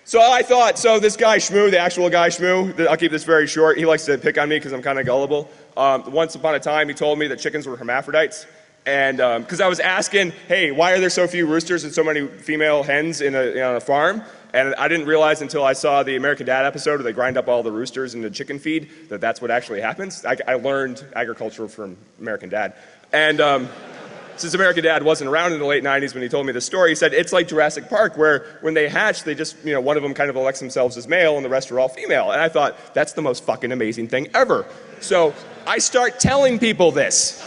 So I thought, so this guy Shmoo, the actual guy Shmoo, I'll keep this very short. He likes to pick on me because I'm kind of gullible. Once upon a time, he told me that chickens were hermaphrodites. And because I was asking, hey, why are there so few roosters and so many female hens on a farm? And I didn't realize until I saw the American Dad episode where they grind up all the roosters into chicken feed that that's what actually happens. I learned agriculture from American Dad. And since American Dad wasn't around in the late 90s when he told me this story, he said it's like Jurassic Park where when they hatch, they just, one of them kind of elects themselves as male and the rest are all female. And I thought, that's the most fucking amazing thing ever. So I start telling people this.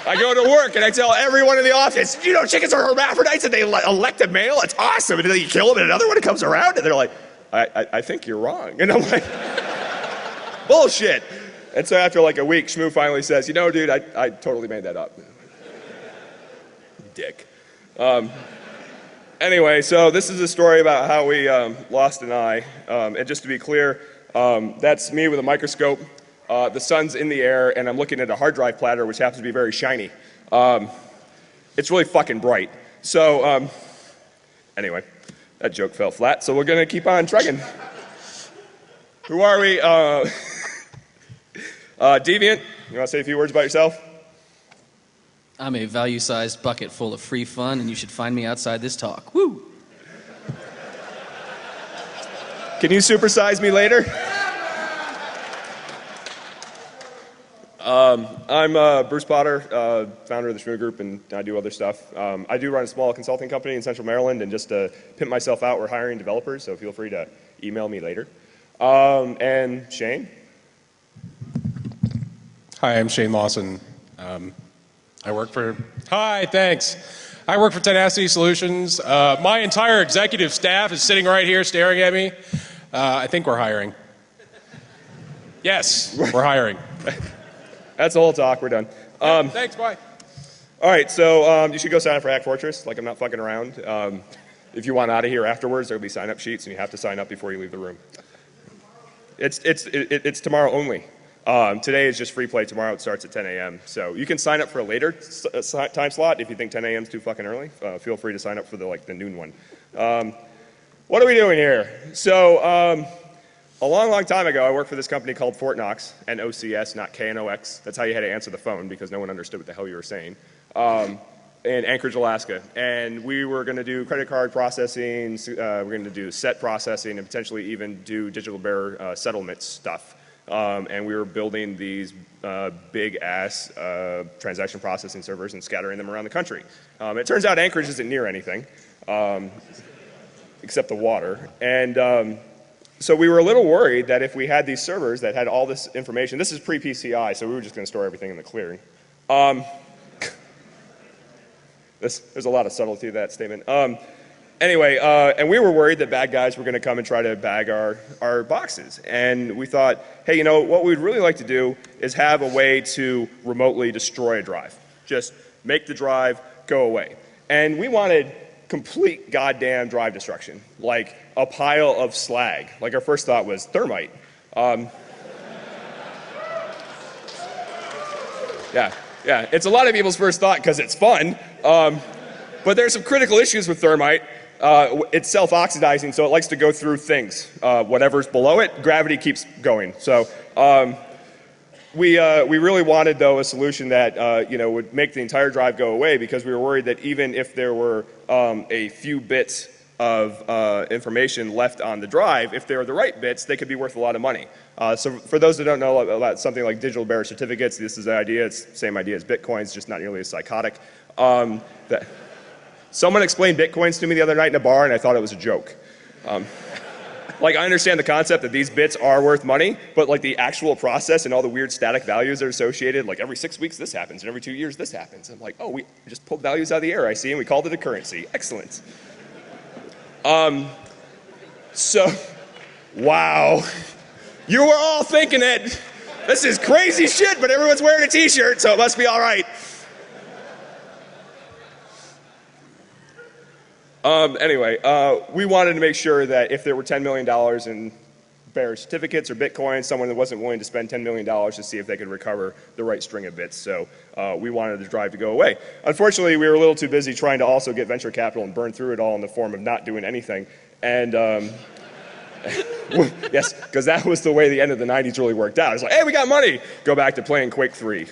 I go to work and I tell everyone in the office, chickens are hermaphrodites and they elect a male. It's awesome. And then you kill them and another one comes around and they're like, I think you're wrong. And I'm like, bullshit. And so after like a week, Shmoo finally says, dude, I totally made that up. Dick. Anyway, so this is a story about how we lost an eye. And just to be clear, that's me with a microscope. The sun's in the air, and I'm looking at a hard drive platter, which happens to be very shiny. It's really fucking bright. So anyway, that joke fell flat, so we're going to keep on trucking. Who are we? Deviant, you want to say a few words about yourself? I'm a value-sized bucket full of free fun, and you should find me outside this talk. Woo! Can you supersize me later? I'm Bruce Potter, founder of the Shmoo Group, and I do other stuff. I do run a small consulting company in Central Maryland, and just to pimp myself out, we're hiring developers, so feel free to email me later. And Shane? Hi, I'm Shane Lawson. I work for Tenacity Solutions. My entire executive staff is sitting right here staring at me. I think we're hiring. Yes, we're hiring. That's the whole talk. We're done. Thanks, bye. All right, so you should go sign up for Hack Fortress. Like, I'm not fucking around. If you want out of here afterwards, there'll be sign-up sheets, and you have to sign up before you leave the room. It's tomorrow only. Today is just free play. Tomorrow it starts at 10 a.m. So you can sign up for a later time slot if you think 10 a.m. is too fucking early. Feel free to sign up for the noon one. What are we doing here? So a long time ago, I worked for this company called Fort Knox, N-O-C-S, not K-N-O-X. That's how you had to answer the phone because no one understood what the hell you were saying. In Anchorage, Alaska. And we were going to do credit card processing, we're going to do set processing, and potentially even do digital bearer settlement stuff. And we were building these big-ass transaction processing servers and scattering them around the country. It turns out Anchorage isn't near anything, except the water. And so we were a little worried that if we had these servers that had all this information, this is pre-PCI, so we were just going to store everything in the clearing. There's a lot of subtlety to that statement. Anyway, and we were worried that bad guys were going to come and try to bag our boxes. And we thought, hey, what we'd really like to do is have a way to remotely destroy a drive. Just make the drive go away. And we wanted complete goddamn drive destruction, like a pile of slag. Like our first thought was thermite. Yeah, it's a lot of people's first thought because it's fun. But there's some critical issues with thermite. It's self-oxidizing, so it likes to go through things. Whatever's below it, gravity keeps going. So we really wanted, though, a solution that would make the entire drive go away because we were worried that even if there were a few bits of information left on the drive, if they were the right bits, they could be worth a lot of money. So for those that don't know about something like digital bearer certificates, this is the idea. It's the same idea as Bitcoins, just not nearly as psychotic. Someone explained Bitcoins to me the other night in a bar, and I thought it was a joke. Like, I understand the concept that these bits are worth money, but like the actual process and all the weird static values that are associated, like every 6 weeks this happens, and every 2 years this happens. I'm like, oh, we just pulled values out of the air, I see, and we called it a currency. Excellent. So, wow. You were all thinking it. This is crazy shit, but everyone's wearing a t-shirt, so it must be all right. Anyway, we wanted to make sure that if there were $10 million in bearer certificates or Bitcoin, someone that wasn't willing to spend $10 million to see if they could recover the right string of bits. So we wanted the drive to go away. Unfortunately, we were a little too busy trying to also get venture capital and burn through it all in the form of not doing anything. And yes, because that was the way the end of the 90s really worked out. It's like, hey, we got money. Go back to playing Quake 3.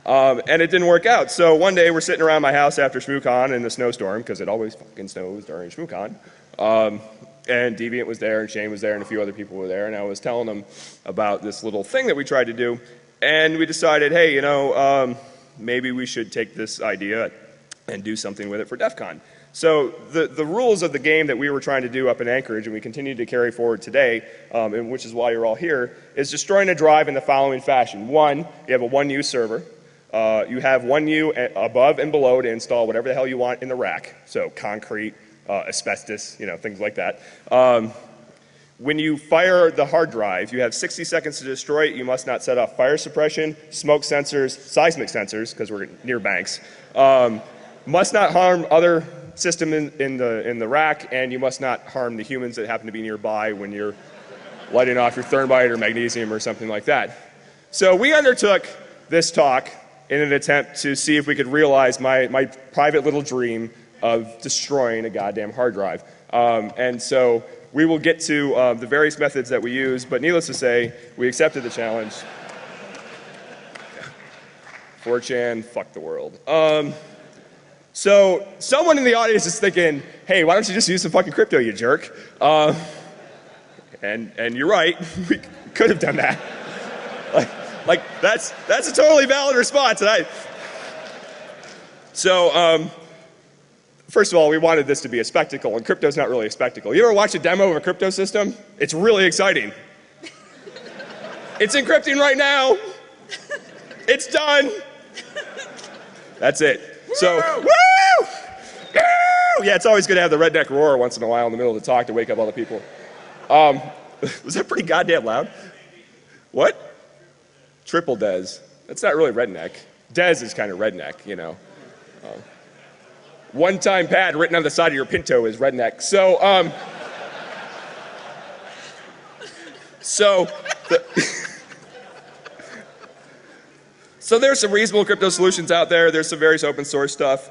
And it didn't work out. So one day we're sitting around my house after ShmooCon in the snowstorm, because it always fucking snows during ShmooCon. And Deviant was there, and Shane was there, and a few other people were there. And I was telling them about this little thing that we tried to do. And we decided, hey, you know, maybe we should take this idea and do something with it for DEFCON. So the rules of the game that we were trying to do up in Anchorage, and we continue to carry forward today, and which is why you're all here, is destroying a drive in the following fashion. One, you have a 1U server. You have 1U above and below to install whatever the hell you want in the rack. So concrete, asbestos, you know, things like that. When you fire the hard drive, you have 60 seconds to destroy it. You must not set off fire suppression, smoke sensors, seismic sensors, because we're near banks. Must not harm other system in the rack, and you must not harm the humans that happen to be nearby when you're lighting off your thermite or magnesium or something like that. So we undertook this talk in an attempt to see if we could realize my private little dream of destroying a goddamn hard drive. And so we will get to the various methods that we use, but needless to say, we accepted the challenge. 4chan, fuck the world. So someone in the audience is thinking, hey, why don't you just use some fucking crypto, you jerk? And you're right, we could have done that. Like that's a totally valid response. First of all, we wanted this to be a spectacle, and crypto's not really a spectacle. You ever watch a demo of a crypto system? It's really exciting. It's encrypting right now. It's done. That's it. So, woo! Yeah, it's always good to have the redneck roar once in a while in the middle of the talk to wake up all the people. Was that pretty goddamn loud? What? Triple Dez. That's not really redneck. Dez is kind of redneck, you know. One-time pad written on the side of your Pinto is redneck. So, so there's some reasonable crypto solutions out there. There's some various open source stuff.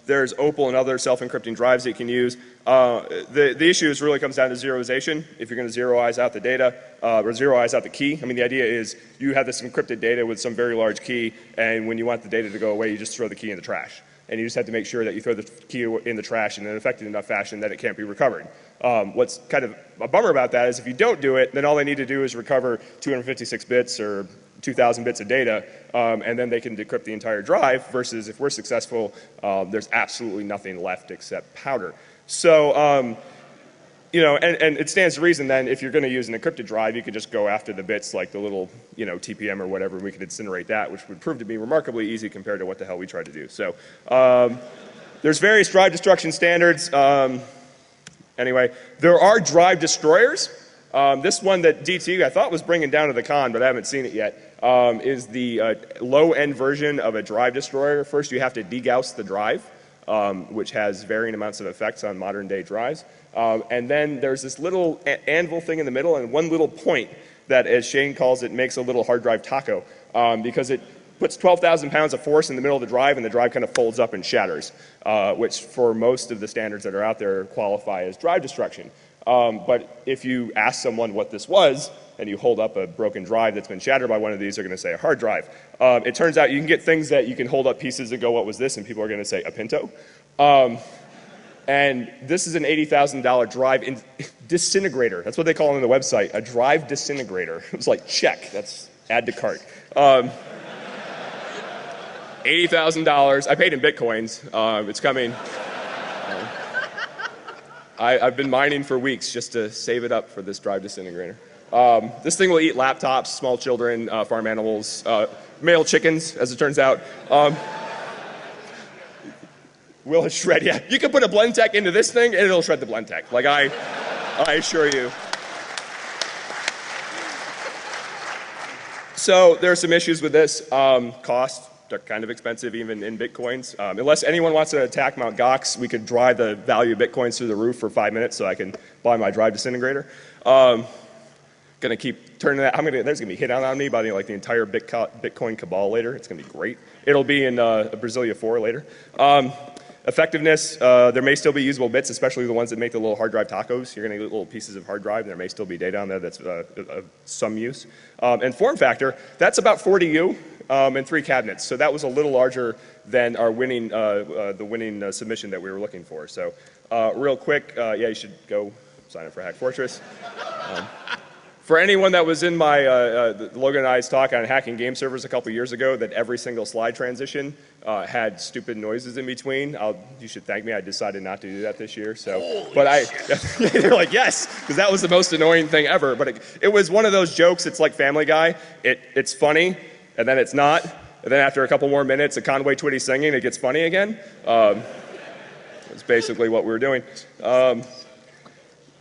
There's Opal and other self-encrypting drives that you can use. The issue really comes down to zeroization. If you're going to zeroize out the data, or zeroize out the key. I mean, the idea is you have this encrypted data with some very large key, and when you want the data to go away, you just throw the key in the trash. And you just have to make sure that you throw the key in the trash in an effective enough fashion that it can't be recovered. What's kind of a bummer about that is if you don't do it, then all they need to do is recover 256 bits or 2,000 bits of data, and then they can decrypt the entire drive, versus if we're successful, there's absolutely nothing left except powder. So, you know, and it stands to reason then if you're going to use an encrypted drive, you could just go after the bits like the little, you know, TPM or whatever, and we could incinerate that, which would prove to be remarkably easy compared to what the hell we tried to do. So there's various drive destruction standards. Anyway, there are drive destroyers. This one that DT I thought was bringing down to the con, but I haven't seen it yet, is the low-end version of a drive destroyer. First, you have to degauss the drive, which has varying amounts of effects on modern-day drives. And then there's this little anvil thing in the middle and one little point that, as Shane calls it, makes a little hard drive taco, because it puts 12,000 pounds of force in the middle of the drive, and the drive kind of folds up and shatters, which for most of the standards that are out there qualify as drive destruction. But if you ask someone what this was, and you hold up a broken drive that's been shattered by one of these, they're going to say a hard drive. It turns out you can get things that you can hold up pieces and go, what was this? And people are going to say a Pinto. And this is an $80,000 drive disintegrator. That's what they call it on the website, a drive disintegrator. It was like, check, that's add to cart. $80,000. I paid in Bitcoins. It's coming. I've been mining for weeks just to save it up for this drive disintegrator. This thing will eat laptops, small children, farm animals, male chickens, as it turns out. Will it shred? Yeah, you can put a blend tech into this thing and it'll shred the blend tech. Like I assure you. So there are some issues with this. Cost, they're kind of expensive even in Bitcoins. Unless anyone wants to attack Mt. Gox, we could drive the value of Bitcoins through the roof for 5 minutes so I can buy my drive disintegrator. Gonna keep turning that. There's gonna be hit on me by the entire Bitcoin cabal later. It's gonna be great. It'll be in Brasilia 4 later. Effectiveness, there may still be usable bits, especially the ones that make the little hard drive tacos. You're going to get little pieces of hard drive, and there may still be data on there that's of some use. And form factor, that's about 40U and 3 cabinets. So that was a little larger than our winning, the winning submission that we were looking for. So real quick, yeah, you should go sign up for Hack Fortress. For anyone that was in my Logan and I's talk on hacking game servers a couple years ago, that every single slide transition had stupid noises in between, you should thank me. I decided not to do that this year. So, they're like, yes, because that was the most annoying thing ever. But it was one of those jokes. It's like Family Guy. It's funny, and then it's not. And then after a couple more minutes of Conway Twitty singing, it gets funny again. That's basically what we were doing.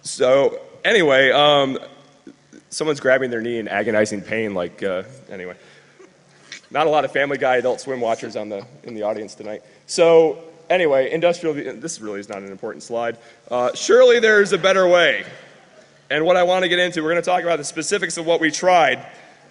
So anyway. Someone's grabbing their knee in agonizing pain, anyway. Not a lot of Family Guy, Adult Swim watchers in the audience tonight. So, anyway, this really is not an important slide. Surely there's a better way. And what I want to get into, we're going to talk about the specifics of what we tried,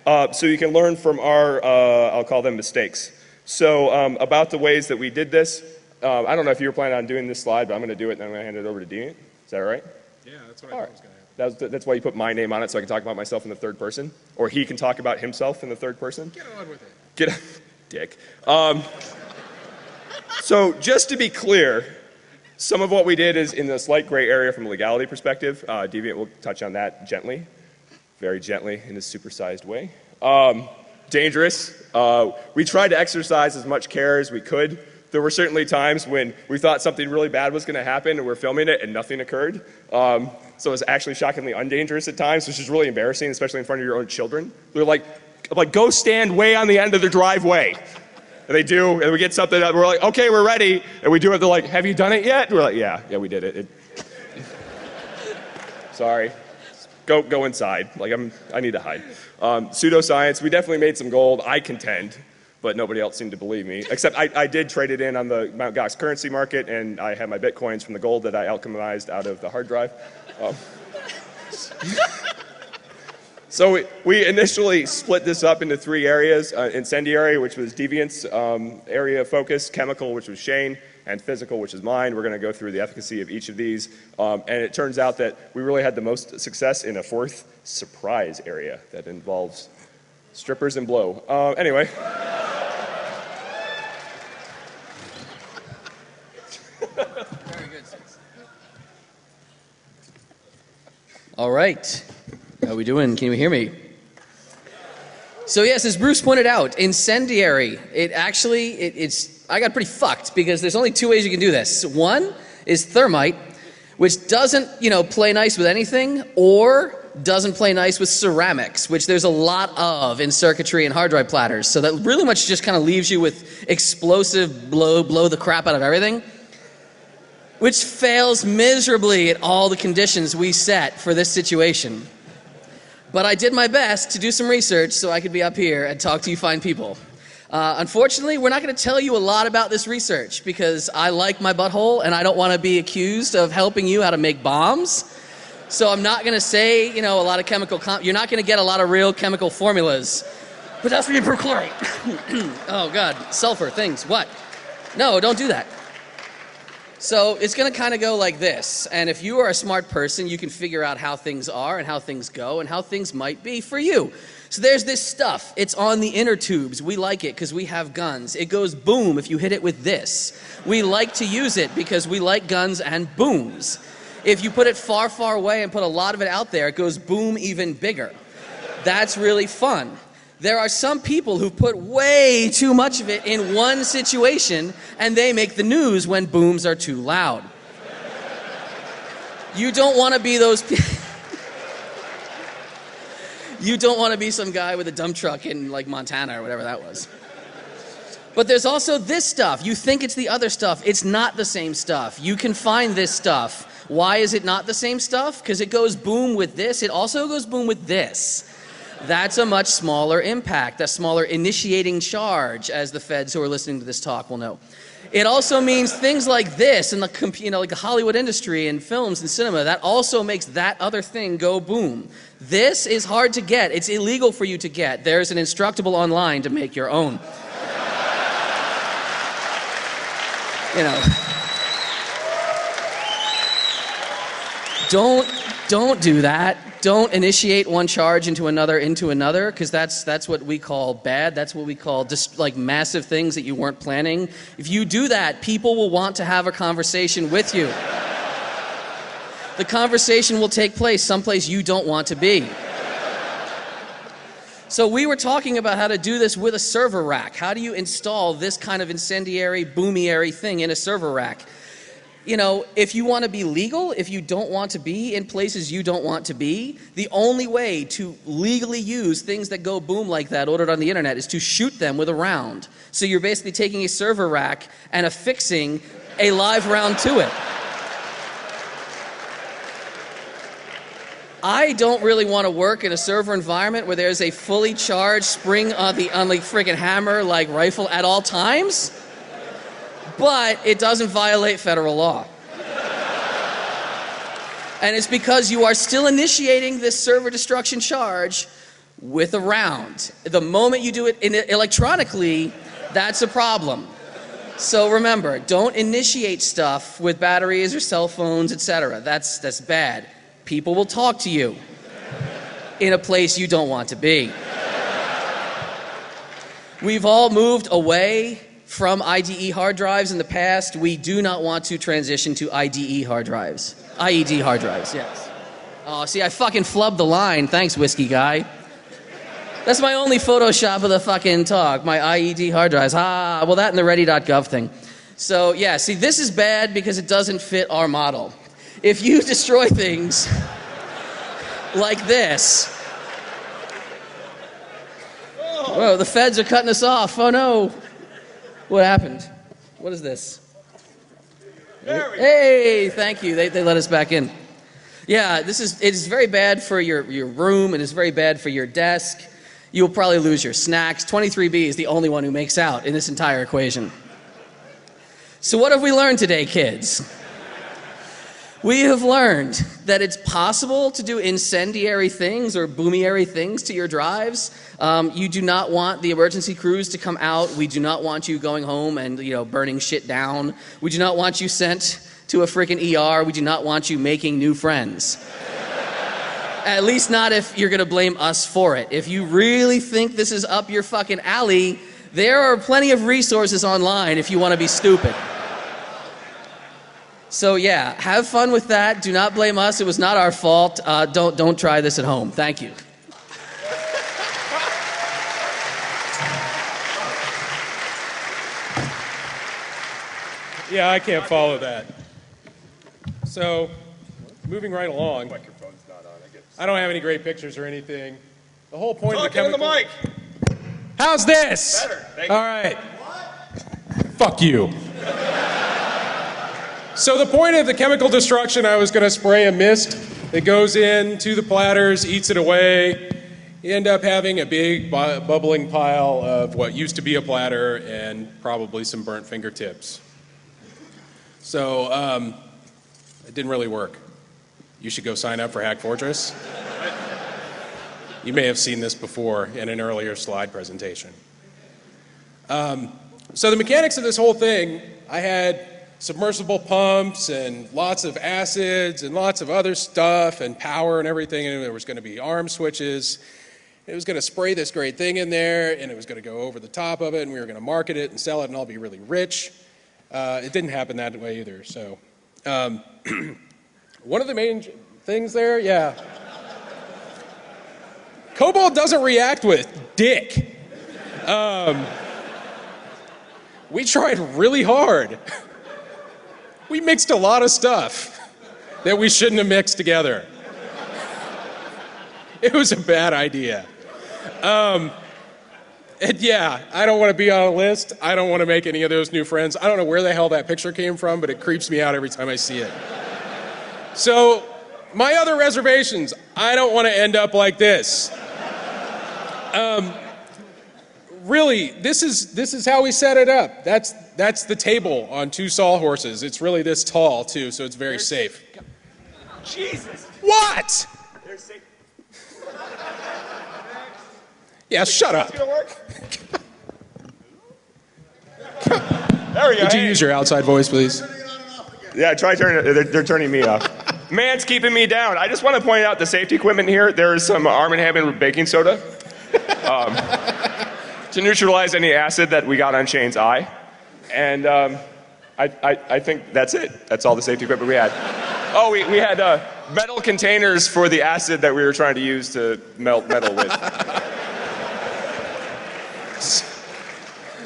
so you can learn from our, I'll call them mistakes. So, about the ways that we did this, I don't know if you were planning on doing this slide, but I'm going to do it, and then I'm going to hand it over to Deviant. Is that all right? Yeah, that's what I thought was going to happen. That's why you put my name on it, so I can talk about myself in the third person, or he can talk about himself in the third person. Get on with it. Dick. So just to be clear, some of what we did is in the slight gray area from a legality perspective. Deviant will touch on that gently, very gently in a supersized way. Dangerous. We tried to exercise as much care as we could. There were certainly times when we thought something really bad was going to happen and we're filming it and nothing occurred. So it was actually shockingly undangerous at times, which is really embarrassing, especially in front of your own children. They're like, go stand way on the end of the driveway. And they do, and we get something, we're like, okay, we're ready. And we do it, they're like, have you done it yet? And we're like, yeah, we did it. Sorry. Go inside. I need to hide. Pseudoscience, we definitely made some gold, I contend. But nobody else seemed to believe me. Except I did trade it in on the Mt. Gox currency market, and I had my Bitcoins from the gold that I alchemized out of the hard drive. So we initially split this up into 3 areas. Incendiary, which was Deviant's area of focus, chemical, which was Shane, and physical, which is mine. We're going to go through the efficacy of each of these. And it turns out that we really had the most success in a 4th surprise area that involves strippers and blow. Anyway. Very good. All right. How we doing? Can you hear me? So yes, as Bruce pointed out, incendiary. It's I got pretty fucked because there's only 2 ways you can do this. One is thermite, which doesn't, play nice with anything, or doesn't play nice with ceramics, which there's a lot of in circuitry and hard drive platters. So that really much just kind of leaves you with explosive blow the crap out of everything, which fails miserably at all the conditions we set for this situation. But I did my best to do some research so I could be up here and talk to you fine people. Unfortunately, we're not going to tell you a lot about this research because I like my butthole and I don't want to be accused of helping you how to make bombs. So I'm not going to say, a lot of chemical, you're not going to get a lot of real chemical formulas. Potassium perchlorate. Oh God, sulfur, things, what? No, don't do that. So it's going to kind of go like this. And if you are a smart person, you can figure out how things are and how things go and how things might be for you. So there's this stuff. It's on the inner tubes. We like it because we have guns. It goes boom if you hit it with this. We like to use it because we like guns and booms. If you put it far, far away and put a lot of it out there, it goes boom even bigger. That's really fun. There are some people who put way too much of it in one situation, and they make the news when booms are too loud. You don't want to be those people. You don't want to be some guy with a dump truck in Montana or whatever that was. But there's also this stuff. You think it's the other stuff. It's not the same stuff. You can find this stuff. Why is it not the same stuff? Because it goes boom with this. It also goes boom with this. That's a much smaller impact, a smaller initiating charge, as the feds who are listening to this talk will know. It also means things like this in the, like the Hollywood industry and films and cinema, that also makes that other thing go boom. This is hard to get. It's illegal for you to get. There's an Instructable online to make your own. You know. Don't do that. Don't initiate one charge into another, because that's what we call bad. That's what we call just like massive things that you weren't planning. If you do that, people will want to have a conversation with you. The conversation will take place someplace you don't want to be. So we were talking about how to do this with a server rack. How do you install this kind of incendiary, boomiary thing in a server rack? You know, if you want to be legal, if you don't want to be in places you don't want to be, the only way to legally use things that go boom like that ordered on the internet is to shoot them with a round. So you're basically taking a server rack and affixing a live round to it. I don't really want to work in a server environment where there's a fully charged spring on the friggin' hammer like rifle at all times. But it doesn't violate federal law. And it's because you are still initiating this server destruction charge with a round. The moment you do it electronically, that's a problem. So remember, don't initiate stuff with batteries or cell phones, etc. That's bad. People will talk to you in a place you don't want to be. We've all moved away from IDE hard drives in the past. We do not want to transition to IDE hard drives. IED hard drives, yes. Oh, see, I fucking flubbed the line. Thanks, whiskey guy. That's my only Photoshop of the fucking talk, my IED hard drives. Ah, well, that and the ready.gov thing. So, yeah, see, this is bad because it doesn't fit our model. If you destroy things like this... Whoa, the feds are cutting us off. Oh, no. What happened? What is this? Hey, thank you. They let us back in. Yeah, it is very bad for your room. It is very bad for your desk. You'll probably lose your snacks. 23B is the only one who makes out in this entire equation. So what have we learned today, kids? We have learned that it's possible to do incendiary things or boomiary things to your drives. You do not want the emergency crews to come out. We do not want you going home and, burning shit down. We do not want you sent to a freaking ER. We do not want you making new friends. At least not if you're going to blame us for it. If you really think this is up your fucking alley, there are plenty of resources online if you want to be stupid. So yeah, have fun with that. Do not blame us. It was not our fault. Don't try this at home. Thank you. Yeah, I can't follow that. So, moving right along. Microphone's not on, I guess. I don't have any great pictures or anything. The whole point of the Talk into chemical... the mic. How's this? Better. Thank you. All right. What? Fuck you. So the point of the chemical destruction, I was going to spray a mist that goes into the platters, eats it away. You end up having a big bubbling pile of what used to be a platter and probably some burnt fingertips. So it didn't really work. You should go sign up for Hack Fortress. You may have seen this before in an earlier slide presentation. So the mechanics of this whole thing, I had submersible pumps and lots of acids and lots of other stuff and power and everything, and there was going to be arm switches. It was going to spray this great thing in there, and it was going to go over the top of it, and we were going to market it and sell it and all be really rich. It didn't happen that way either. So one of the main things there, yeah. Cobalt doesn't react with dick. We tried really hard. We mixed a lot of stuff that we shouldn't have mixed together. It was a bad idea. And yeah, I don't want to be on a list. I don't want to make any of those new friends. I don't know where the hell that picture came from, but it creeps me out every time I see it. So, my other reservations, I don't want to end up like this. Really, this is how we set it up. That's the table on 2 sawhorses. It's really this tall too, so it's very safe. Jesus. What? They're safe. Yeah, shut up. It's gonna work. There we go. Could you Hey. use your outside voice, please? Yeah, try turning it. They're turning me off. Man's keeping me down. I just want to point out the safety equipment here. There is some Arm & Hammer baking soda to neutralize any acid that we got on Shane's eye. And I think that's it. That's all the safety equipment we had. Oh, we had metal containers for the acid that we were trying to use to melt metal with.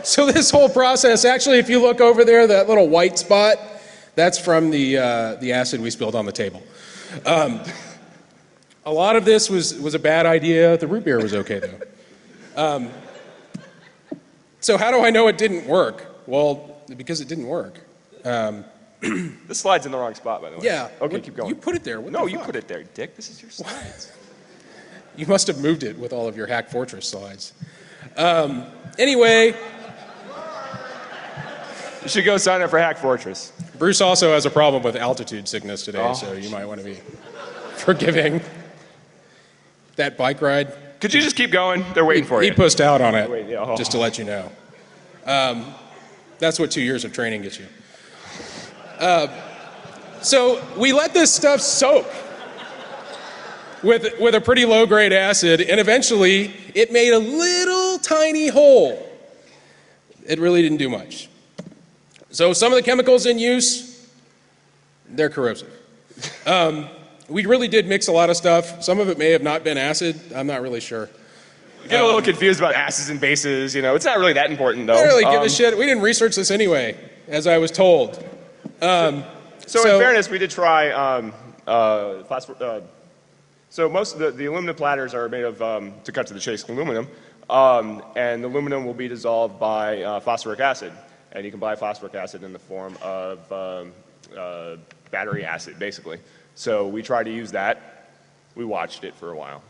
So this whole process, actually, if you look over there, that little white spot, that's from the acid we spilled on the table. A lot of this was a bad idea. The root beer was okay, though. So how do I know it didn't work? Well, because it didn't work. This slide's in the wrong spot, by the way. Yeah. Okay, keep going. You put it there. What No, the you fuck? put it there, Dick. This is your slides. You must have moved it with all of your Hack Fortress slides. Anyway, You should go sign up for Hack Fortress. Bruce also has a problem with altitude sickness today, so you might want to be forgiving. That bike ride, Could you just keep going? They're waiting for he you. pussed out on it, Wait, yeah, oh. just to let you know. That's what 2 years of training gets you. So we let this stuff soak with a pretty low-grade acid, and eventually it made a little tiny hole. It really didn't do much. So some of the chemicals in use, they're corrosive. We really did mix a lot of stuff. Some of it may have not been acid. I'm not really sure. I get a little confused about acids and bases. You know, it's not really that important, though. I don't really give a shit. We didn't research this anyway, as I was told. So in fairness, we did try so most of the aluminum platters are made of, to cut to the chase, aluminum. And the aluminum will be dissolved by phosphoric acid. And you can buy phosphoric acid in the form of battery acid, basically. So we tried to use that. We watched it for a while.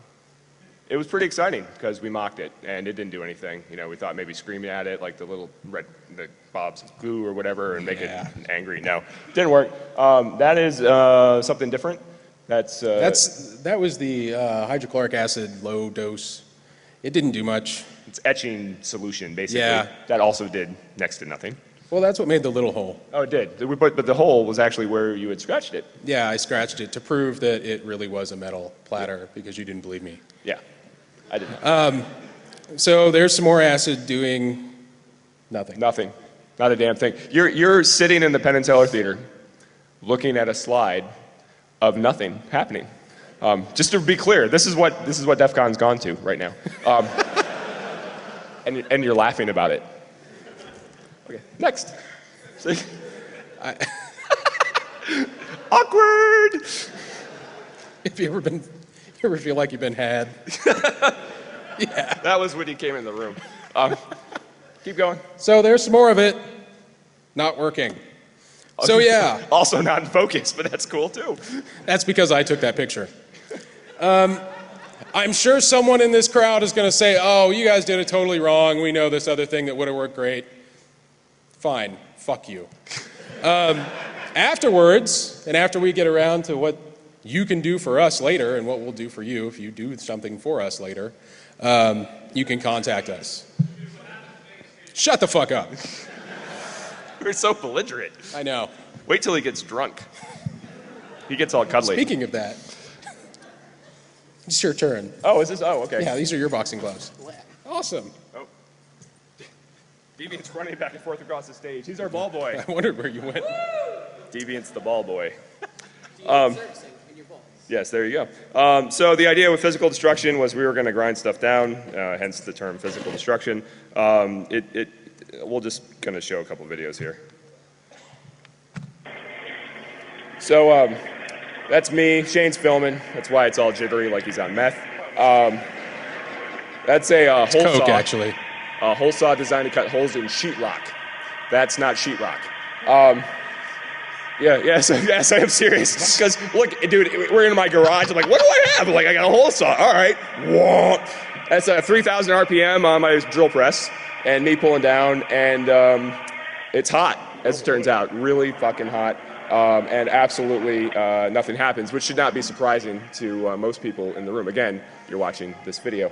It was pretty exciting because we mocked it and it didn't do anything. You know, we thought maybe screaming at it like the little red, the Bob's glue or whatever and make it angry. No, didn't work. That is something different. That was the hydrochloric acid low dose. It didn't do much. It's etching solution, basically. Yeah. That also did next to nothing. Well, that's what made the little hole. Oh, it did. But the hole was actually where you had scratched it. Yeah, I scratched it to prove that it really was a metal platter because you didn't believe me. Yeah, I didn't. So there's some more acid doing nothing. Nothing. Not a damn thing. You're sitting in the Penn and Teller Theater looking at a slide of nothing happening. Just to be clear, this is what DEFCON's gone to right now. And you're laughing about it. Okay, next. See? Awkward. Have you ever feel like you've been had? Yeah. That was when he came in the room. Keep going. So there's some more of it not working. So yeah. Also not in focus, but that's cool too. That's because I took that picture. I'm sure someone in this crowd is going to say, oh, you guys did it totally wrong. We know this other thing that would have worked great. Fine. Fuck you. Afterwards, and after we get around to what you can do for us later and what we'll do for you if you do something for us later, you can contact us. Shut the fuck up. You're so belligerent. I know. Wait till he gets drunk. He gets all cuddly. Speaking of that, it's your turn. Oh, is this? Oh, okay. Yeah, these are your boxing gloves. Awesome. Oh. Deviant's running back and forth across the stage. He's our ball boy. I wondered where you went. Deviant's the ball boy. Yes, there you go. So the idea with physical destruction was we were going to grind stuff down, hence the term physical destruction. We'll just kind of show a couple videos here. So that's me. Shane's filming. That's why it's all jittery, like he's on meth. That's a hole Coke, saw. actually. A hole saw designed to cut holes in sheetrock. That's not sheetrock. Yes, I am serious. Because, look, dude, we're in my garage. I'm like, what do I have? I'm like, I got a hole saw. All right. Whoa. That's 3,000 RPM on my drill press, and me pulling down, and it's hot, as it turns out, really fucking hot, and absolutely nothing happens, which should not be surprising to most people in the room. Again, you're watching this video.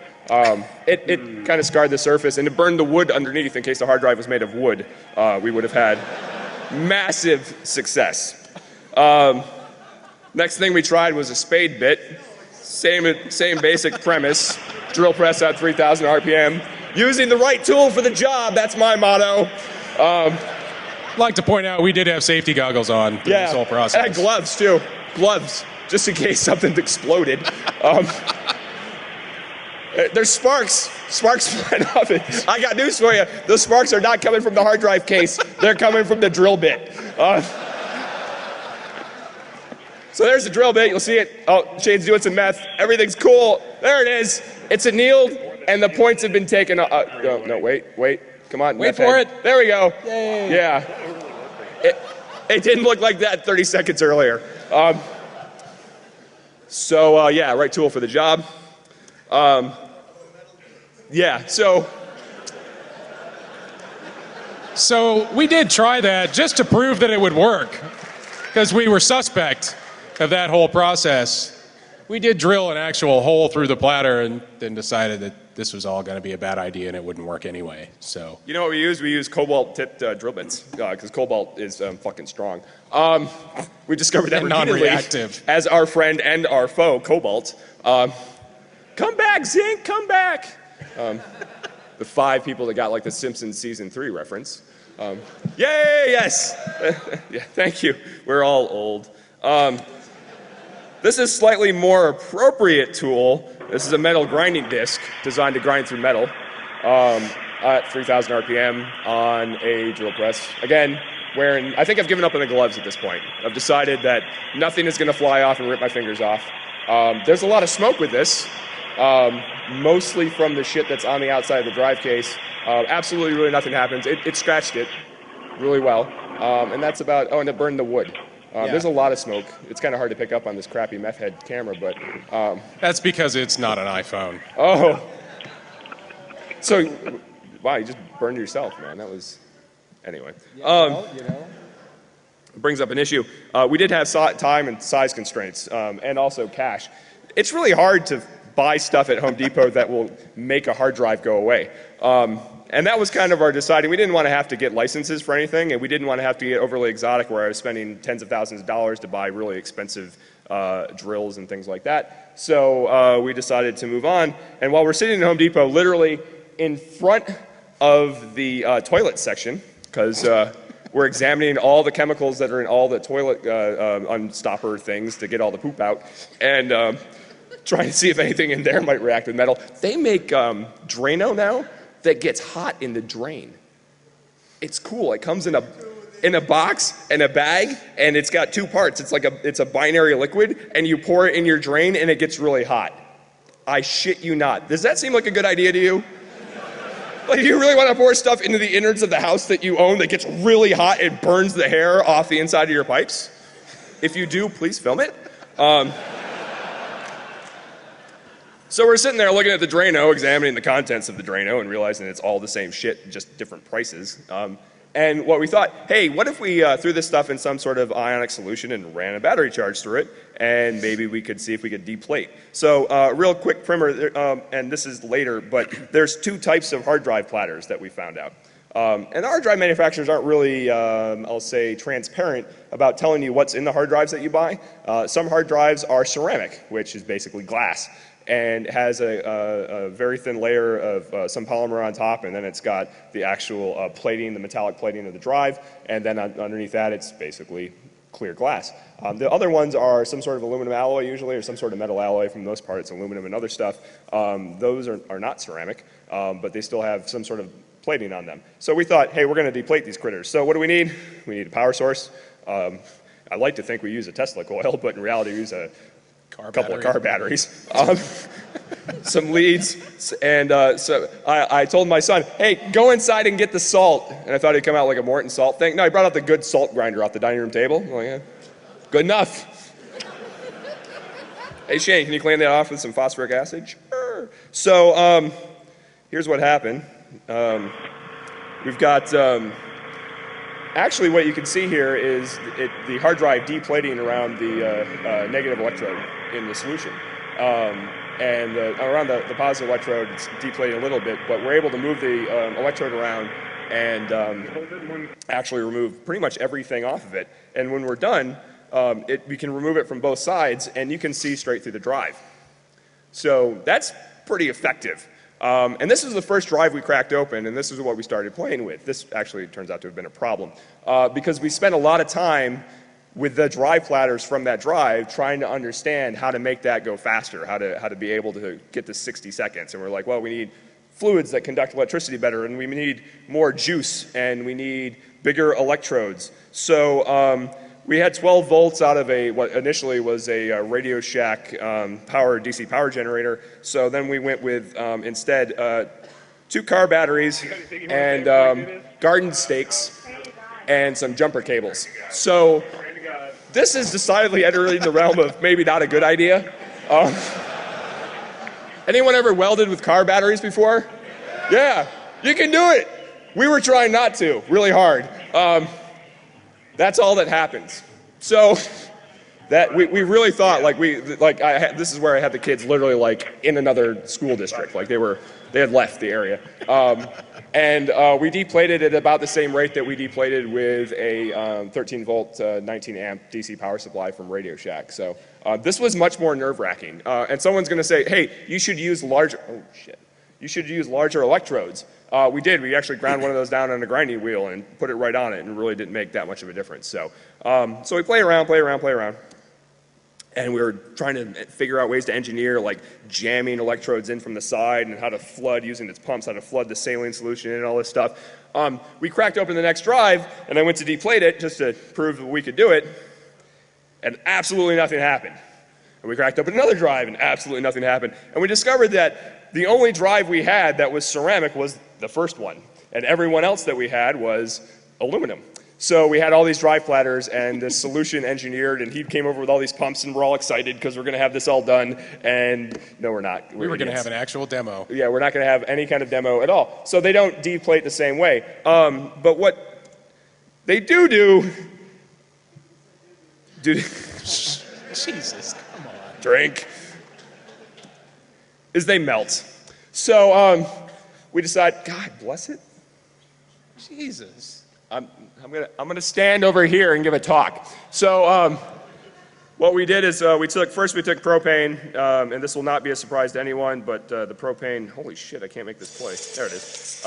It kind of scarred the surface, and it burned the wood underneath in case the hard drive was made of wood. We would have had massive success. Next thing we tried was a spade bit. Same basic premise. Drill press at 3,000 RPM. Using the right tool for the job, that's my motto. I'd like to point out we did have safety goggles on through this whole process. And I had gloves too. Gloves, just in case something exploded. There's sparks flying off it. I got news for you. Those sparks are not coming from the hard drive case. They're coming from the drill bit. So there's the drill bit. You'll see it. Oh, Shane's doing some meth. Everything's cool. There it is. It's annealed, and the points have been taken. No, wait. Come on. Wait for it. There we go. Yay. Yeah. It didn't look like that 30 seconds earlier. Yeah, right tool for the job. So we did try that just to prove that it would work, because we were suspect of that whole process. We did drill an actual hole through the platter and then decided that this was all going to be a bad idea and it wouldn't work anyway. So you know what we use? We use cobalt-tipped drill bits because cobalt is fucking strong. We discovered that And repeatedly non-reactive. as our friend and our foe, cobalt. Come back, Zinc, come back. The 5 people that got like the Simpsons season 3 reference. Yay, yes. Yeah, thank you. We're all old. This is a slightly more appropriate tool. This is a metal grinding disc designed to grind through metal at 3,000 RPM on a drill press. Again, I think I've given up on the gloves at this point. I've decided that nothing is going to fly off and rip my fingers off. There's a lot of smoke with this, mostly from the shit that's on the outside of the drive case. Absolutely really nothing happens. It scratched it really well, and that's about, and it burned the wood. There's a lot of smoke. It's kind of hard to pick up on this crappy meth head camera, but... that's because it's not an iPhone. Oh. So, wow, you just burned yourself, man. That was... Anyway. It brings up an issue. We did have time and size constraints, and also cash. It's really hard to buy stuff at Home Depot that will make a hard drive go away. And that was kind of our deciding. We didn't want to have to get licenses for anything, and we didn't want to have to get overly exotic where I was spending tens of thousands of dollars to buy really expensive drills and things like that. So we decided to move on. And while we're sitting at Home Depot, literally in front of the toilet section, because we're examining all the chemicals that are in all the toilet unstopper things to get all the poop out, and trying to see if anything in there might react with metal. They make Drano now that gets hot in the drain. It's cool. It comes in a box and a bag, and it's got 2 parts. It's a binary liquid, and you pour it in your drain, and it gets really hot. I shit you not. Does that seem like a good idea to you? Like, do you really want to pour stuff into the innards of the house that you own that gets really hot and burns the hair off the inside of your pipes? If you do, please film it. So we're sitting there looking at the Drano, examining the contents of the Drano, and realizing it's all the same shit, just different prices. And what we thought, hey, what if we threw this stuff in some sort of ionic solution and ran a battery charge through it, and maybe we could see if we could deplate. So real quick primer, and this is later, but there's 2 types of hard drive platters that we found out. And the hard drive manufacturers aren't really, I'll say, transparent about telling you what's in the hard drives that you buy. Some hard drives are ceramic, which is basically glass, and has a very thin layer of some polymer on top, and then it's got the actual plating, the metallic plating of the drive, and then underneath that it's basically clear glass. The other ones are some sort of aluminum alloy usually, or some sort of metal alloy. For the most part it's aluminum and other stuff. Those are not ceramic, but they still have some sort of plating on them. So we thought, hey, we're going to deplate these critters. So what do we need? We need a power source. I like to think we use a Tesla coil, but in reality we use a couple of car batteries, some leads, and so I told my son, hey, go inside and get the salt. And I thought he'd come out like a Morton salt thing. No, he brought out the good salt grinder off the dining room table. I'm like, yeah, good enough. Hey, Shane, can you clean that off with some phosphoric acid? Sure. So here's what happened. We've got, actually what you can see here is the hard drive deplating around the negative electrode in the solution. And around the positive electrode, it's deflating a little bit, but we're able to move the electrode around and actually remove pretty much everything off of it. And when we're done, we can remove it from both sides, and you can see straight through the drive. So that's pretty effective. And this was the first drive we cracked open, and this is what we started playing with. This actually turns out to have been a problem, because we spent a lot of time with the drive platters from that drive trying to understand how to make that go faster, how to be able to get to 60 seconds. And we're like, well, we need fluids that conduct electricity better, and we need more juice, and we need bigger electrodes. So we had 12 volts out of what initially was a Radio Shack DC power generator. So then we went with instead 2 car batteries and garden stakes and some jumper cables. So this is decidedly entering the realm of maybe not a good idea. Anyone ever welded with car batteries before? Yeah, you can do it. We were trying not to, really hard. That's all that happens. So that we really thought this is where I had the kids literally like in another school district, like they had left the area. And we deplated at about the same rate that we deplated with a 13 volt, 19 amp DC power supply from Radio Shack. So this was much more nerve-wracking. And someone's going to say, hey, you should use larger electrodes. We did. We actually ground one of those down on a grinding wheel and put it right on it, and really didn't make that much of a difference. So, so we play around. And we were trying to figure out ways to engineer, like jamming electrodes in from the side and how to flood, using its pumps, how to flood the saline solution and all this stuff. We cracked open the next drive, and I went to deplate it just to prove that we could do it, and absolutely nothing happened. And we cracked open another drive, and absolutely nothing happened. And we discovered that the only drive we had that was ceramic was the first one, and everyone else that we had was aluminum. So we had all these drive platters and the solution engineered, and he came over with all these pumps, and we're all excited because we're going to have this all done. And no, we're not. We were going to have an actual demo. Yeah, we're not going to have any kind of demo at all. So they don't deplate the same way. But what they do, Jesus, come on. Drink, is they melt. So we decide, God bless it. Jesus. I'm gonna stand over here and give a talk. So what we did is we took propane, and this will not be a surprise to anyone, but the propane, holy shit, I can't make this play. There it is.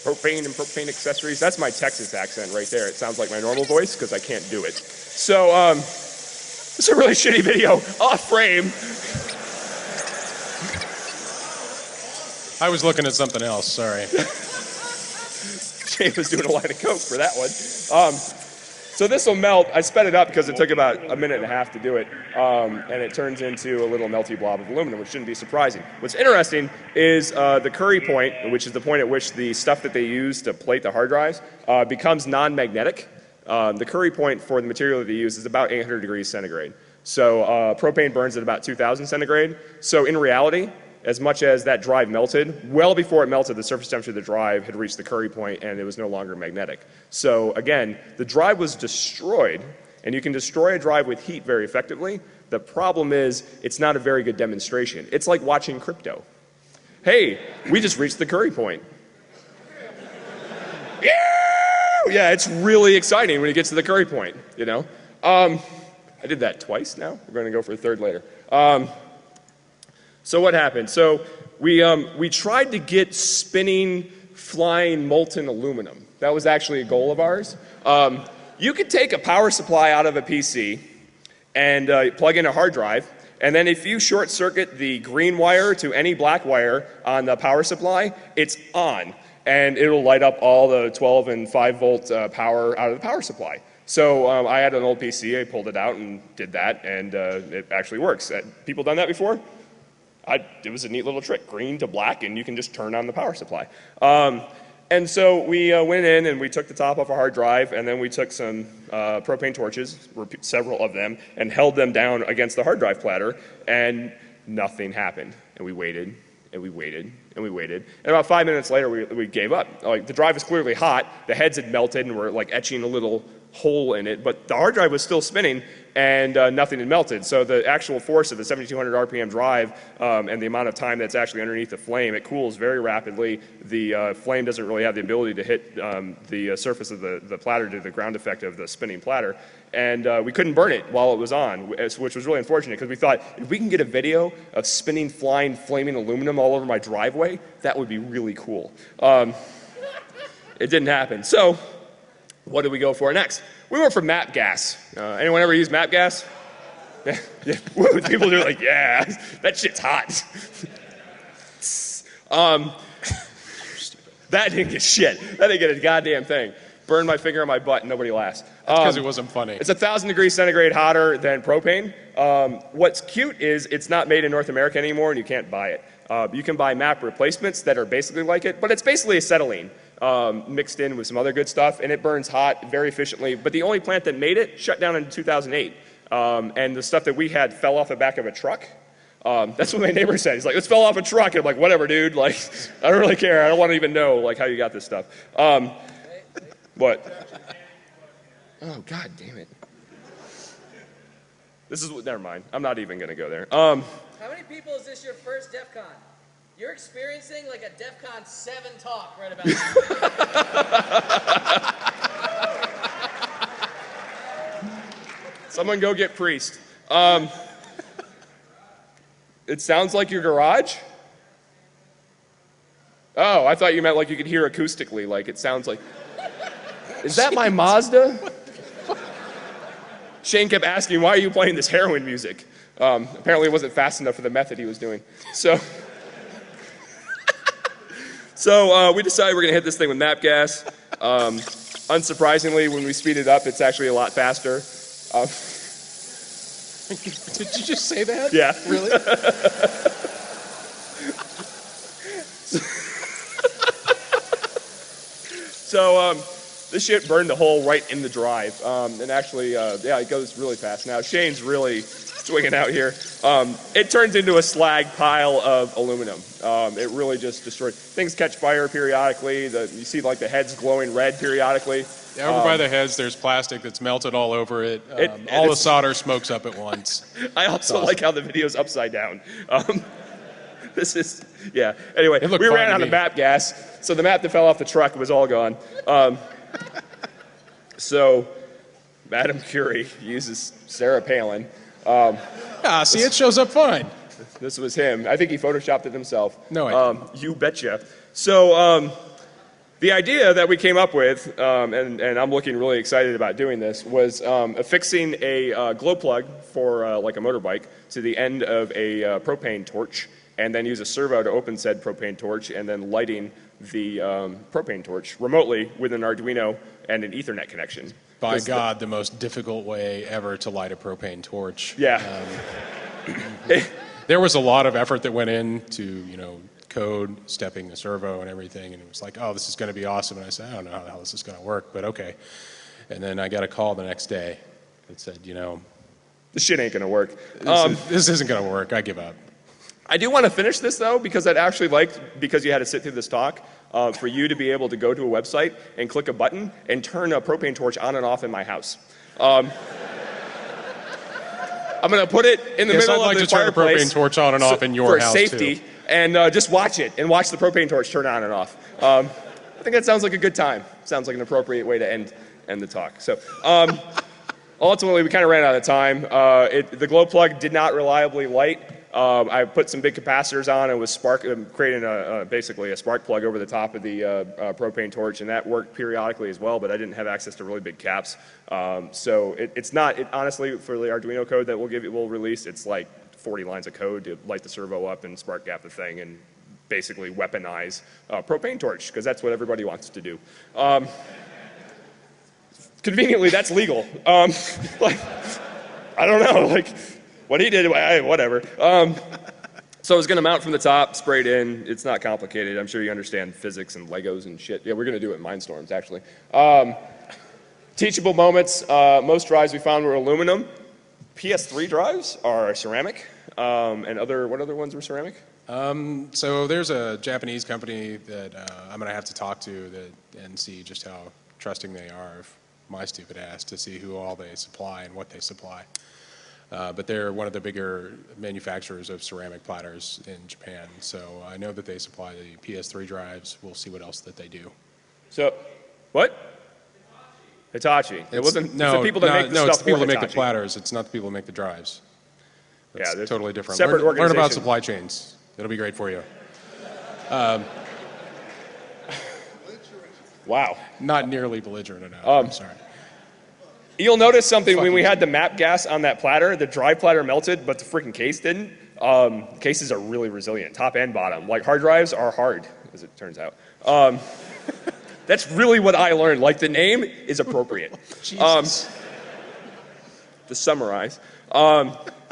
Propane and propane accessories. That's my Texas accent right there. It sounds like my normal voice because I can't do it. So it's a really shitty video, off frame. I was looking at something else, sorry. Jay was doing a line of coke for that one. So this will melt. I sped it up because it took about a minute and a half to do it, and it turns into a little melty blob of aluminum, which shouldn't be surprising. What's interesting is the Curry point, which is the point at which the stuff that they use to plate the hard drives becomes non-magnetic. The Curry point for the material that they use is about 800 degrees centigrade. So propane burns at about 2,000 centigrade. So in reality, as much as that drive melted, well before it melted, the surface temperature of the drive had reached the Curry point and it was no longer magnetic. So again, the drive was destroyed, and you can destroy a drive with heat very effectively. The problem is it's not a very good demonstration. It's like watching crypto. Hey, we just reached the Curry point. Yeah, it's really exciting when you get to the Curry point, you know. I did that twice now. We're going to go for a third later. So what happened? So we tried to get spinning, flying, molten aluminum. That was actually a goal of ours. You could take a power supply out of a PC and plug in a hard drive, and then if you short circuit the green wire to any black wire on the power supply, it's on, and it'll light up all the 12 and 5 volt power out of the power supply. So I had an old PC, I pulled it out and did that, and it actually works. People done that before? It was a neat little trick, green to black, and you can just turn on the power supply. And so we went in and we took the top off a hard drive, and then we took some propane torches, several of them, and held them down against the hard drive platter. And nothing happened. And we waited, and we waited, and we waited. And about 5 minutes later, we gave up. Like, the drive was clearly hot, the heads had melted and were like etching a little hole in it, but the hard drive was still spinning, and nothing had melted. So the actual force of the 7,200 RPM drive and the amount of time that's actually underneath the flame, it cools very rapidly. The flame doesn't really have the ability to hit the surface of the platter due to the ground effect of the spinning platter. And we couldn't burn it while it was on, which was really unfortunate, because we thought, if we can get a video of spinning, flying, flaming aluminum all over my driveway, that would be really cool. It didn't happen. So what did we go for next? We went for map gas. Anyone ever use map gas? Yeah. People do like, yeah, that shit's hot. That didn't get shit. That didn't get a goddamn thing. Burned my finger on my butt and nobody laughs. That's because it wasn't funny. It's 1,000 degrees centigrade hotter than propane. What's cute is it's not made in North America anymore and you can't buy it. You can buy map replacements that are basically like it, but it's basically acetylene mixed in with some other good stuff, and it burns hot very efficiently. But the only plant that made it shut down in 2008. And the stuff that we had fell off the back of a truck. That's what my neighbor said. He's like, "This fell off a truck." And I'm like, "Whatever, dude. Like, I don't really care. I don't want to even know like how you got this stuff." What? Oh, God damn it. This is what, never mind. I'm not even going to go there. How many people is this your first DEFCON? You're experiencing like a DEFCON 7 talk right about now. Someone go get Priest. It sounds like your garage? Oh, I thought you meant like you could hear acoustically, like it sounds like... Is that my Mazda? Shane kept asking, why are you playing this heroin music? Apparently it wasn't fast enough for the method he was doing. So we decided we're going to hit this thing with map gas. Unsurprisingly, when we speed it up, it's actually a lot faster. Did you just say that? Yeah. Really? So this shit burned a hole right in the drive. And actually, yeah, it goes really fast. Now, Shane's really swinging out here. It turns into a slag pile of aluminum. It really just destroyed. Things catch fire periodically. You see like the heads glowing red periodically. Yeah, over by the heads, there's plastic that's melted all over it. All the solder smokes up at once. I also like how the video's upside down. This is, yeah. Anyway, we ran out of map gas, so the map that fell off the truck was all gone. So, Madame Curie uses Sarah Palin. See, it shows up fine. This was him. I think he photoshopped it himself. No, I didn't. You betcha. So, the idea that we came up with, and I'm looking really excited about doing this, was affixing a glow plug for like a motorbike to the end of a propane torch, and then use a servo to open said propane torch, and then lighting the propane torch remotely with an Arduino and an Ethernet connection. By God, the most difficult way ever to light a propane torch. Yeah. There was a lot of effort that went into, code, stepping the servo and everything, and it was like, oh, this is going to be awesome. And I said, I don't know how the hell this is going to work, but okay. And then I got a call the next day that said, this shit ain't going to work. This isn't going to work. I give up. I do want to finish this, though, because I'd actually liked, because you had to sit through this talk, for you to be able to go to a website and click a button and turn a propane torch on and off in my house. I'm going to put it in the middle I'd like of the to turn a fireplace propane torch on and off in your house, for safety, too. And just watch it, and watch the propane torch turn on and off. I think that sounds like a good time. Sounds like an appropriate way to end the talk. So ultimately, we kind of ran out of time. The glow plug did not reliably light. I put some big capacitors on and was creating basically a spark plug over the top of the propane torch, and that worked periodically as well, but I didn't have access to really big caps. So it's not, honestly, for the Arduino code that we'll release, it's like 40 lines of code to light the servo up and spark gap the thing and basically weaponize propane torch, because that's what everybody wants to do. Conveniently, that's legal. Like, I don't know, like, what he did, whatever. So I was going to mount from the top, sprayed in. It's not complicated. I'm sure you understand physics and Legos and shit. Yeah, we're going to do it in Mindstorms, actually. Teachable moments. Most drives we found were aluminum. PS3 drives are ceramic, and what other ones were ceramic? So there's a Japanese company that I'm gonna have to talk to and see just how trusting they are of my stupid ass to see who all they supply and what they supply. But they're one of the bigger manufacturers of ceramic platters in Japan. So I know that they supply the PS3 drives. We'll see what else that they do. So, what? Hitachi. It wasn't. It's the people that make the no, stuff it's the people for that make the Hitachi. platters. It's not the people that make the drives. That's they're totally different. separate Learn about organizations. supply chains. It'll be great for you. Wow. Not nearly belligerent enough. I'm sorry. You'll notice something when we had the map gas on that platter, the dry platter melted, but the freaking case didn't. Cases are really resilient, top and bottom. Like hard drives are hard, as it turns out. That's really what I learned. Like the name is appropriate. Jesus. To summarize,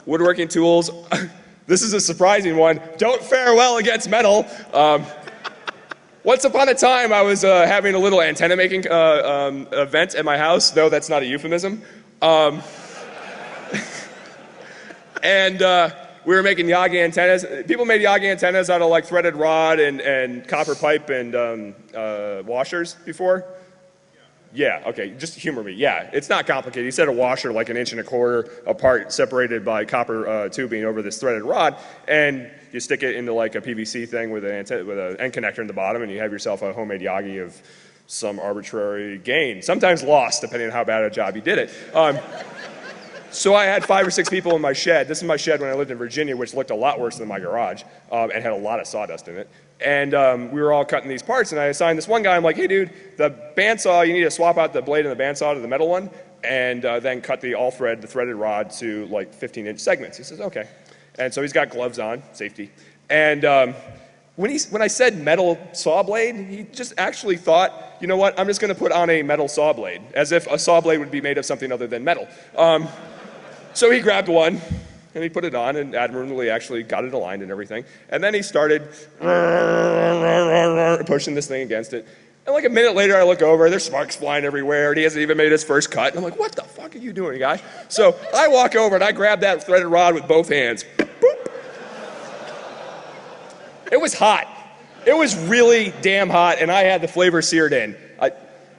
woodworking tools. This is a surprising one. Don't fare well against metal. Once upon a time, I was having a little antenna making event at my house, though that's not a euphemism. And we were making Yagi antennas. People made Yagi antennas out of like threaded rod and copper pipe and washers before. Yeah, okay, just humor me. Yeah, it's not complicated. You set a washer like 1.25 inches apart, separated by copper tubing over this threaded rod, and you stick it into like a PVC thing with an end connector in the bottom, and you have yourself a homemade Yagi of some arbitrary gain, sometimes lost, depending on how bad a job you did it. So I had 5 or 6 people in my shed. This is my shed when I lived in Virginia, which looked a lot worse than my garage, and had a lot of sawdust in it. And we were all cutting these parts, and I assigned this one guy, I'm like, hey dude, the bandsaw, you need to swap out the blade in the bandsaw to the metal one, and then cut the the threaded rod to like 15-inch segments. He says, okay. And so he's got gloves on, safety. And when I said metal saw blade, he just actually thought, you know what, I'm just gonna put on a metal saw blade, as if a saw blade would be made of something other than metal. So he grabbed one, and he put it on, and admirably actually got it aligned and everything. And then he started pushing this thing against it. And like a minute later, I look over, there's sparks flying everywhere, and he hasn't even made his first cut. And I'm like, what the fuck are you doing, guy? So I walk over, and I grab that threaded rod with both hands. Boop. It was hot. It was really damn hot, and I had the flavor seared in.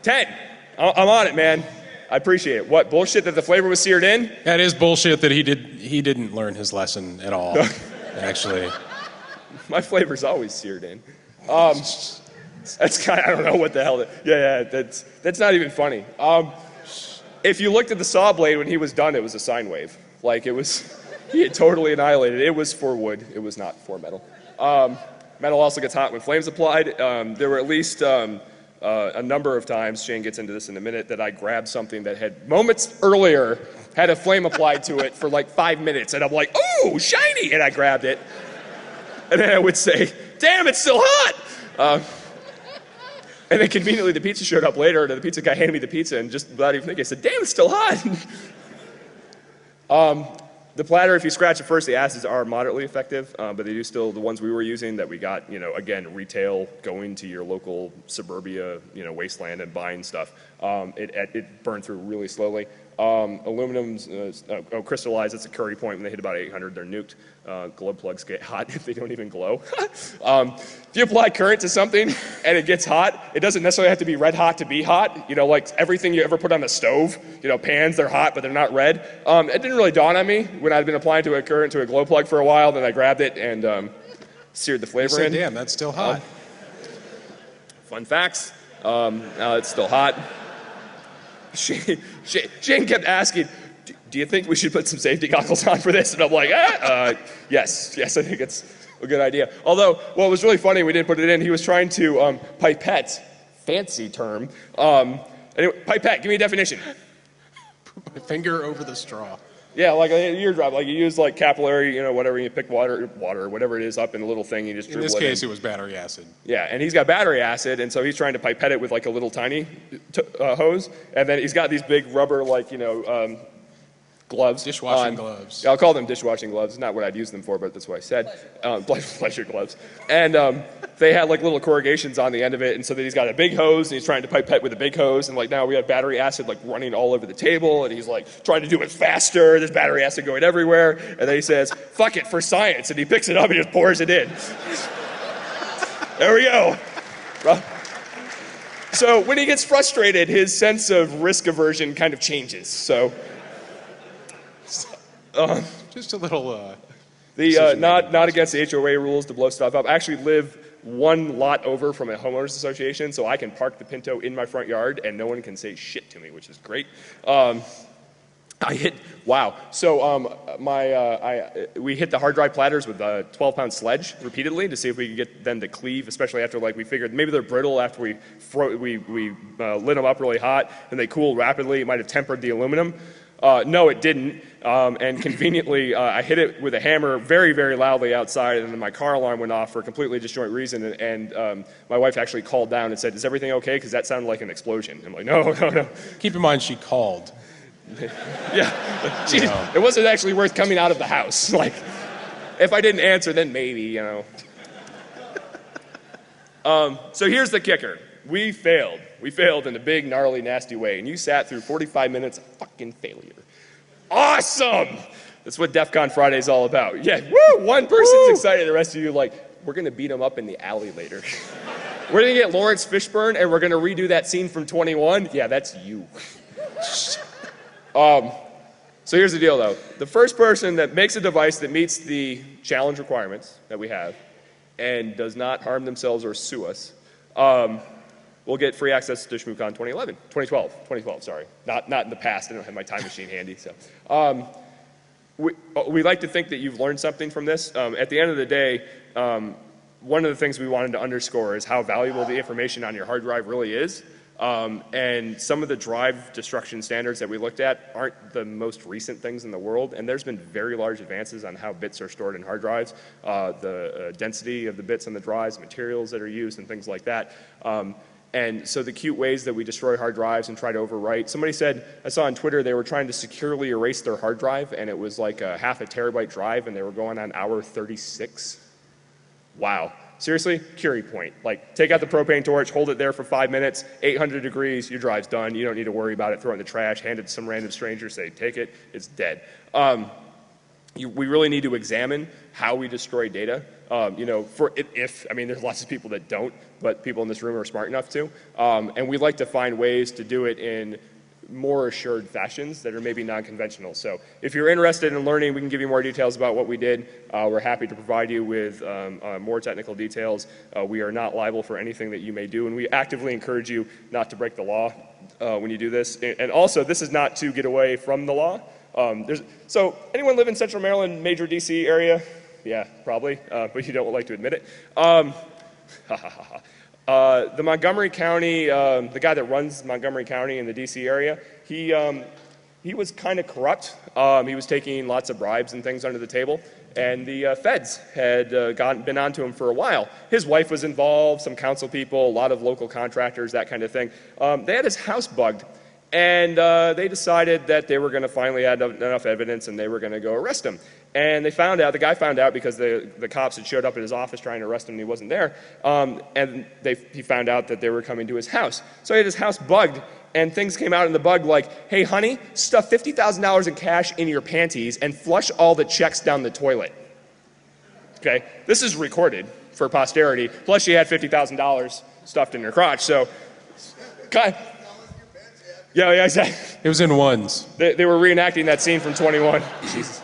10. I'm on it, man. I appreciate it. What, bullshit that the flavor was seared in? That is bullshit that he didn't learn his lesson at all, actually. My flavor's always seared in. That's kind of, I don't know what the hell. That's not even funny. If you looked at the saw blade when he was done, it was a sine wave. Like he had totally annihilated it. It was for wood. It was not for metal. Metal also gets hot when flames applied. There were at least a number of times, Shane gets into this in a minute, that I grabbed something that had moments earlier had a flame applied to it for like 5 minutes, and I'm like, ooh, shiny, and I grabbed it. And then I would say, damn, it's still hot. And then conveniently the pizza showed up later, and the pizza guy handed me the pizza, and just without even thinking, I said, damn, it's still hot. The platter, if you scratch it first, the acids are moderately effective, but they do still, the ones we were using that we got, again, retail, going to your local suburbia, wasteland and buying stuff, it burned through really slowly. Aluminum's crystallized, it's a curry point. When they hit about 800, they're nuked. Glow plugs get hot if they don't even glow. If you apply current to something and it gets hot, it doesn't necessarily have to be red hot to be hot. Like everything you ever put on the stove, pans, they're hot, but they're not red. It didn't really dawn on me when I'd been applying to a current to a glow plug for a while. Then I grabbed it and seared the flavor in. Damn, that's still hot. Fun facts. Now it's still hot. Shane kept asking, do you think we should put some safety goggles on for this? And I'm like, yes, I think it's a good idea. Although, what was really funny, we didn't put it in, he was trying to pipette, fancy term. Anyway, pipette, give me a definition. Put my finger over the straw. Yeah, like a eardrop, like you use like capillary, whatever, you pick water, whatever it is up in a little thing, you just dribble it in. In this case, it was battery acid. Yeah, and he's got battery acid, and so he's trying to pipette it with like a little tiny hose, and then he's got these big rubber, like, gloves. Dishwashing gloves. I'll call them dishwashing gloves. Not what I'd use them for, but that's what I said. Pleasure gloves. And they had like little corrugations on the end of it, and so then he's got a big hose, and he's trying to pipette with a big hose, and like now we have battery acid like running all over the table, and he's like trying to do it faster. There's battery acid going everywhere, and then he says, "Fuck it for science," and he picks it up and just pours it in. There we go. So when he gets frustrated, his sense of risk aversion kind of changes. So. Just a little. Not against the HOA rules to blow stuff up. I actually live one lot over from a homeowners association, so I can park the Pinto in my front yard and no one can say shit to me, which is great. We hit the hard drive platters with a 12-pound sledge repeatedly to see if we could get them to cleave, especially after like we figured maybe they're brittle after we lit them up really hot and they cooled rapidly. It might have tempered the aluminum. No, it didn't. And conveniently, I hit it with a hammer very, very loudly outside, and then my car alarm went off for a completely disjoint reason. And my wife actually called down and said, "Is everything okay?" Because that sounded like an explosion. I'm like, no. Keep in mind, she called. Yeah. It wasn't actually worth coming out of the house. Like, if I didn't answer, then maybe, you know. So here's the kicker. We failed. We failed in a big, gnarly, nasty way. And you sat through 45 minutes of fucking failure. Awesome! That's what DEFCON Friday is all about. Yeah, woo! One person's excited, the rest of you like, we're going to beat him up in the alley later. We're going to get Lawrence Fishburne, and we're going to redo that scene from 21. Yeah, that's you. So here's the deal, though. The first person that makes a device that meets the challenge requirements that we have and does not harm themselves or sue us, we'll get free access to ShmooCon 2012, sorry. Not in the past, I don't have my time machine handy, so. We like to think that you've learned something from this. At the end of the day, one of the things we wanted to underscore is how valuable the information on your hard drive really is. And some of the drive destruction standards that we looked at aren't the most recent things in the world, and there's been very large advances on how bits are stored in hard drives, the density of the bits on the drives, materials that are used, and things like that. And so the cute ways that we destroy hard drives and try to overwrite. Somebody said, I saw on Twitter, they were trying to securely erase their hard drive, and it was like a half a terabyte drive, and they were going on hour 36. Wow. Seriously? Curie point. Like, take out the propane torch, hold it there for 5 minutes, 800 degrees, your drive's done. You don't need to worry about it. Throw it in the trash, hand it to some random stranger, say, take it, it's dead. We really need to examine how we destroy data. I mean, there's lots of people that don't, but people in this room are smart enough to. And we like to find ways to do it in more assured fashions that are maybe non-conventional. So if you're interested in learning, we can give you more details about what we did. We're happy to provide you with more technical details. We are not liable for anything that you may do, and we actively encourage you not to break the law when you do this. And also, this is not to get away from the law. So anyone live in Central Maryland, major DC area? Yeah, probably, but you don't like to admit it. The Montgomery County, the guy that runs Montgomery County in the DC area, he was kind of corrupt. He was taking lots of bribes and things under the table, and the feds had been onto him for a while. His wife was involved, some council people, a lot of local contractors, that kind of thing. They had his house bugged, and they decided that they were going to finally add enough evidence and they were going to go arrest him. And the guy found out because the cops had showed up at his office trying to arrest him and he wasn't there. And he found out that they were coming to his house. So he had his house bugged, and things came out in the bug like, hey honey, stuff $50,000 in cash in your panties and flush all the checks down the toilet. Okay, this is recorded for posterity. Plus she had $50,000 stuffed in her crotch, so. Yeah, exactly. It was in ones. They were reenacting that scene from 21. Jesus.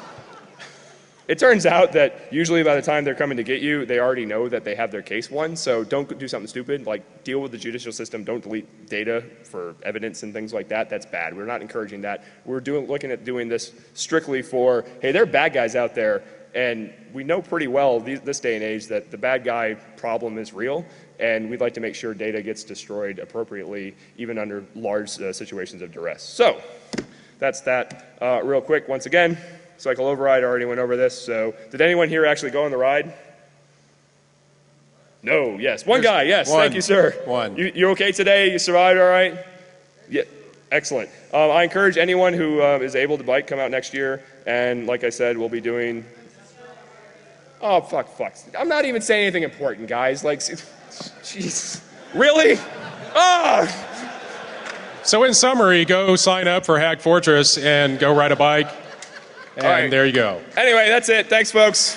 It turns out that usually by the time they're coming to get you, they already know that they have their case won, so don't do something stupid, like deal with the judicial system, don't delete data for evidence and things like that. That's bad. We're not encouraging that. We're looking at doing this strictly for, hey, there are bad guys out there, and we know pretty well this day and age that the bad guy problem is real, and we'd like to make sure data gets destroyed appropriately, even under large situations of duress. So that's that. Real quick, once again, cycle override, already went over this. So did anyone here actually go on the ride? No, yes. One guy, yes. Thank you, sir. One. You okay today? You survived all right? Yeah. Excellent. I encourage anyone who is able to bike, come out next year. And like I said, we'll be doing... Oh, fuck. I'm not even saying anything important, guys. Like, jeez. Really? Ah! So in summary, go sign up for Hack Fortress and go ride a bike. And All right. there you go. Anyway, that's it. Thanks, folks.